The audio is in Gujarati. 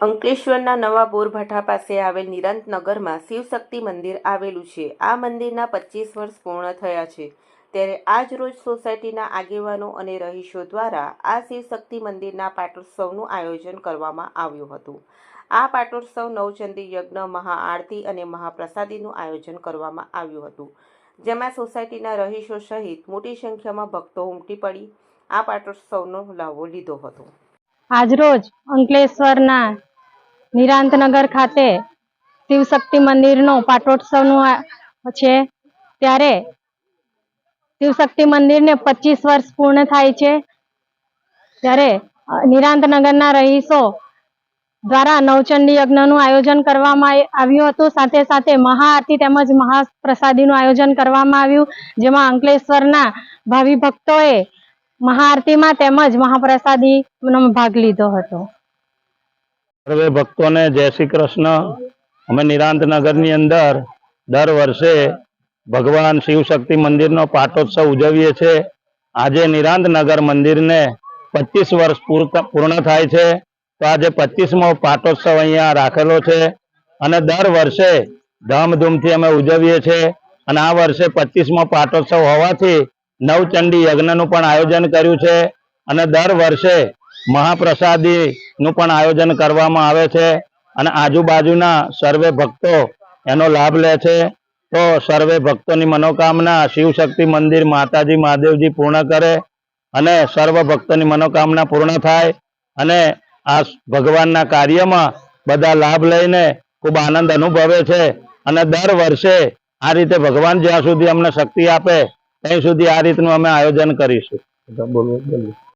અંકલેશ્વરના નવા બોરભાઠા પાસે આવેલ નિરંતનગરમાં શિવશક્તિ મંદિર આવેલું છે. આ મંદિરના 25 વર્ષ પૂર્ણ થયા છે. ત્યારે આજ રોજ સોસાયટીના આગેવાનો અને રહીશો દ્વારા આ શિવશક્તિ મંદિરના પાટોત્સવનું આયોજન કરવામાં આવ્યું હતું. આ પાટોત્સવ નવચંડી યજ્ઞ, મહાઆરતી અને મહાપ્રસાદીનું આયોજન કરવામાં આવ્યું હતું, જેમાં સોસાયટીના રહીશો સહિત મોટી સંખ્યામાં ભક્તો ઉમટી પડી આ પાટોત્સવનો લાભો લીધો હતો. આજરોજ અંકલેશ્વરના નિરાંતનગર ખાતે શિવશક્તિ મંદિરનો પાટોત્સવનું છે. ત્યારે શિવશક્તિ મંદિરને 25 વર્ષ પૂર્ણ થાય છે. ત્યારે નિરાંતનગરના રહીશો દ્વારા નવચંડી યજ્ઞનું આયોજન કરવામાં આવ્યું હતું. સાથે સાથે મહાઆરતી તેમજ મહાપ્રસાદીનું આયોજન કરવામાં આવ્યું, જેમાં અંકલેશ્વરના ભાવિ ભક્તોએ મહાઆરતીમાં તેમજ મહાપ્રસાદીમાં ભાગ લીધો હતો. સર્વે ભક્તોને જય શ્રી કૃષ્ણ. અમે નિરાંતનગરની અંદર દર વર્ષે ભગવાન શિવશક્તિ મંદિરનો પાટોત્સવ ઉજવીએ છીએ. આજે નિરાંતનગર મંદિરને 25 વર્ષ પૂર્ણ થાય છે. તો આજે 25મો પાટોત્સવ અહીંયા રાખેલો છે અને દર વર્ષે ધામધૂમથી અમે ઉજવીએ છીએ. અને આ વર્ષે 25મો પાટોત્સવ હોવાથી નવચંડી યજ્ઞનું પણ આયોજન કર્યું છે અને દર વર્ષે મહાપ્રસાદીનું પણ આયોજન કરવામાં આવે છે અને આજુબાજુના સર્વે ભક્તો એનો લાભ લે છે. તો સર્વે ભક્તોની મનોકામના શિવશક્તિ મંદિર માતાજી મહાદેવજી પૂર્ણ કરે અને સર્વ ભક્તોની મનોકામના પૂર્ણ થાય અને આ ભગવાનના કાર્યમાં બધા લાભ લઈને ખૂબ આનંદ અનુભવે છે. અને દર વર્ષે આ રીતે ભગવાન જ્યાં સુધી અમને શક્તિ આપે ત્યાં સુધી આ રીતનું અમે આયોજન કરીશું. બોલો.